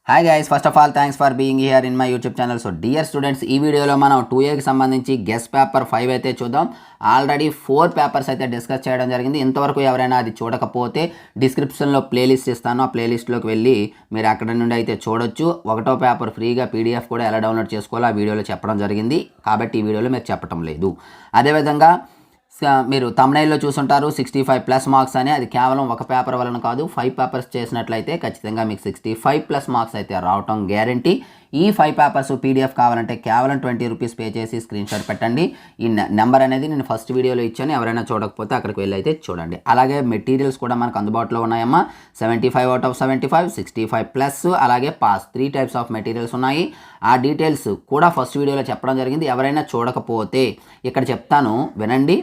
Hi guys, first of all thanks for being here in my YouTube channel. So dear students, ఈ వీడియోలో మనం 2Aకి సంబంధించి guest paper 5 అయితే చూద్దాం. ఆల్రెడీ 4 పేపర్స్ అయితే డిస్కస్ చేయడం జరిగింది. ఇంతవరకు ఎవరైనా అది చూడకపోతే డిస్క్రిప్షన్లో ప్లేలిస్ట్ ఇస్తాను, ఆ ప్లేలిస్ట్లోకి వెళ్ళి మీరు అక్కడ నుండి అయితే చూడొచ్చు. 1వ పేపర్ ఫ్రీగా PDF కూడా ఎలా డౌన్లోడ్ చేసుకోవాలో ఆ వీడియోలో చెప్పడం జరిగింది, కాబట్టి ఈ వీడియోలో మీరు చెప్పడం లేదు. అదేవిధంగా మీరు తమ్నైల్లో చూసుంటారు 65+ మార్క్స్ అని. అది కేవలం ఒక పేపర్ వలన కాదు, 5 పేపర్స్ చేసినట్లయితే ఖచ్చితంగా మీకు 65+ మార్క్స్ అయితే రావటం గ్యారంటీ. ఈ 5 పేపర్స్ PDF కావాలంటే కేవలం 20 రూపీస్ పే చేసి స్క్రీన్ షాట్ పెట్టండి. ఈ నెంబర్ అనేది నేను ఫస్ట్ వీడియోలో ఇచ్చాను, ఎవరైనా చూడకపోతే అక్కడికి వెళ్ళి అయితే చూడండి. అలాగే మెటీరియల్స్ కూడా మనకు అందుబాటులో ఉన్నాయమ్మా. 75 out of 75, 65+, అలాగే పాస్ 3 టైప్స్ ఆఫ్ మెటీరియల్స్ ఉన్నాయి. ఆ డీటెయిల్స్ కూడా ఫస్ట్ వీడియోలో చెప్పడం జరిగింది. ఎవరైనా చూడకపోతే ఇక్కడ చెప్తాను, వినండి.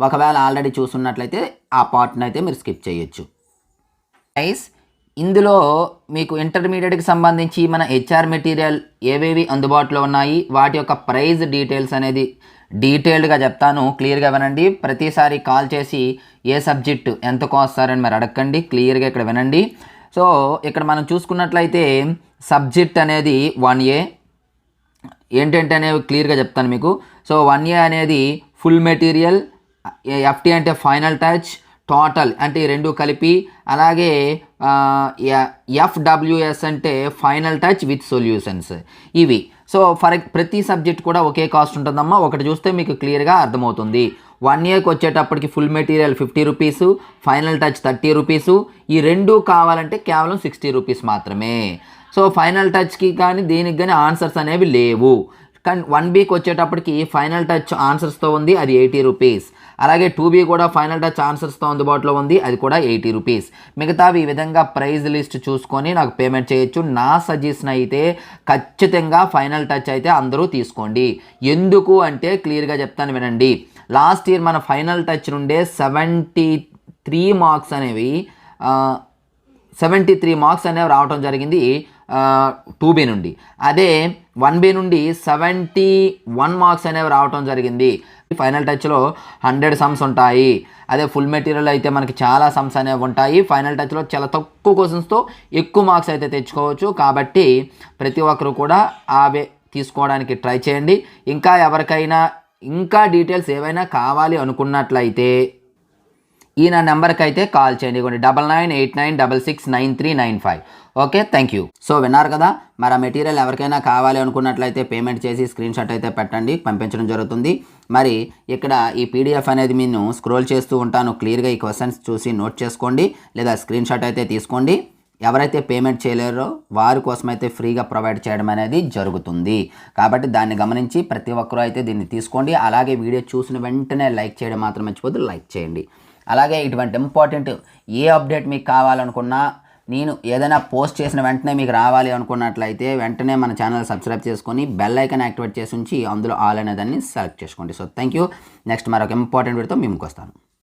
ఒకవేళ ఆల్రెడీ చూస్తున్నట్లయితే ఆ పార్ట్ని అయితే మీరు స్కిప్ చేయొచ్చు. గైస్, ఇందులో మీకు ఇంటర్మీడియట్కి సంబంధించి మన HR మెటీరియల్ ఏవేవి అందుబాటులో ఉన్నాయి, వాటి యొక్క ప్రైస్ డీటెయిల్స్ అనేది డీటెయిల్డ్గా చెప్తాను. క్లియర్గా వినండి. ప్రతిసారి కాల్ చేసి ఏ సబ్జెక్టు ఎంత కోస్తారని మీరు అడగండి, క్లియర్గా ఇక్కడ వినండి. సో ఇక్కడ మనం చూసుకున్నట్లయితే సబ్జెక్ట్ అనేది 1A ఏంటంటే అనేవి క్లియర్గా చెప్తాను మీకు. సో 1A అనేది ఫుల్ మెటీరియల్, FT అంటే ఫైనల్ టచ్, టోటల్ అంటే ఈ రెండు కలిపి, అలాగే FWS అంటే ఫైనల్ టచ్ విత్ సొల్యూషన్స్. ఇవి సో ప్రతి సబ్జెక్ట్ కూడా ఒకే కాస్ట్ ఉంటుందమ్మా. ఒకటి చూస్తే మీకు క్లియర్గా అర్థమవుతుంది. 1Aకి వచ్చేటప్పటికి full material 50 rupees, final touch 30 rupees. ఈ రెండు కావాలంటే కేవలం 60 రూపీస్ మాత్రమే. సో ఫైనల్ టచ్కి కానీ దీనికి కానీ ఆన్సర్స్ అనేవి లేవు. కానీ 1Bకి వచ్చేటప్పటికి ఫైనల్ టచ్ ఆన్సర్స్తో ఉంది, అది 80 రూపీస్. అలాగే 2B కూడా ఫైనల్ టచ్ ఆన్సర్స్తో అందుబాటులో ఉంది, అది కూడా 80 రూపీస్. మిగతావి ఈ విధంగా ప్రైజ్ లిస్ట్ చూసుకొని నాకు పేమెంట్ చేయొచ్చు. నా సజెషన్ అయితే ఖచ్చితంగా ఫైనల్ టచ్ అయితే అందరూ తీసుకోండి. ఎందుకు అంటే క్లియర్గా చెప్తాను, వినండి. లాస్ట్ ఇయర్ మన ఫైనల్ టచ్ నుండే 73 మార్క్స్ అనేవి 73 మార్క్స్ అనేవి రావడం జరిగింది 2B నుండి. అదే 1B నుండి 71 మార్క్స్ అనేవి రావటం జరిగింది. ఫైనల్ టచ్లో 100 సమ్స్ ఉంటాయి. అదే ఫుల్ మెటీరియల్ అయితే మనకి చాలా సమ్స్ అనేవి ఉంటాయి. ఫైనల్ టచ్లో చాలా తక్కువ క్వశ్చన్స్తో ఎక్కువ మార్క్స్ అయితే తెచ్చుకోవచ్చు. కాబట్టి ప్రతి ఒక్కరు కూడా అవే తీసుకోవడానికి ట్రై చేయండి. ఇంకా ఎవరికైనా ఇంకా డీటెయిల్స్ ఏవైనా కావాలి అనుకున్నట్లయితే ఈ నా నెంబర్కి అయితే కాల్ చేయండి. 9989669395. Okay, thank you. సో విన్నారు కదా, మరి ఆ మెటీరియల్ ఎవరికైనా కావాలి అనుకున్నట్లయితే పేమెంట్ చేసి స్క్రీన్ షాట్ అయితే పెట్టండి, పంపించడం జరుగుతుంది. మరి ఇక్కడ ఈ PDF అనేది నేను స్క్రోల్ చేస్తూ ఉంటాను. క్లియర్గా ఈ క్వశ్చన్స్ చూసి నోట్ చేసుకోండి, లేదా స్క్రీన్ షాట్ అయితే తీసుకోండి. ఎవరైతే పేమెంట్ చేయలేరో వారి కోసం అయితే ఫ్రీగా ప్రొవైడ్ చేయడం అనేది జరుగుతుంది. కాబట్టి దాన్ని గమనించి ప్రతి ఒక్కరూ అయితే దీన్ని తీసుకోండి. అలాగే వీడియో చూసిన వెంటనే లైక్ చేయడం మాత్రం మర్చిపోద్దు, లైక్ చేయండి. అలాగే ఇటువంటి ఇంపార్టెంట్ ఏ అప్డేట్ మీకు కావాలనుకున్నా, నేను ఏదైనా పోస్ట్ చేసిన వెంటనే మీకు రావాలి అనుకున్నట్లయితే వెంటనే మన ఛానల్ సబ్స్క్రైబ్ చేసుకొని బెల్ ఐకాన్ యాక్టివేట్ చేసి ఉంచి అందులో ఆల్ అనేదాన్ని సెలెక్ట్ చేసుకోండి. So thank you. నెక్స్ట్ మరొక ఇంపార్టెంట్ వీడియోతో మేము వస్తాను.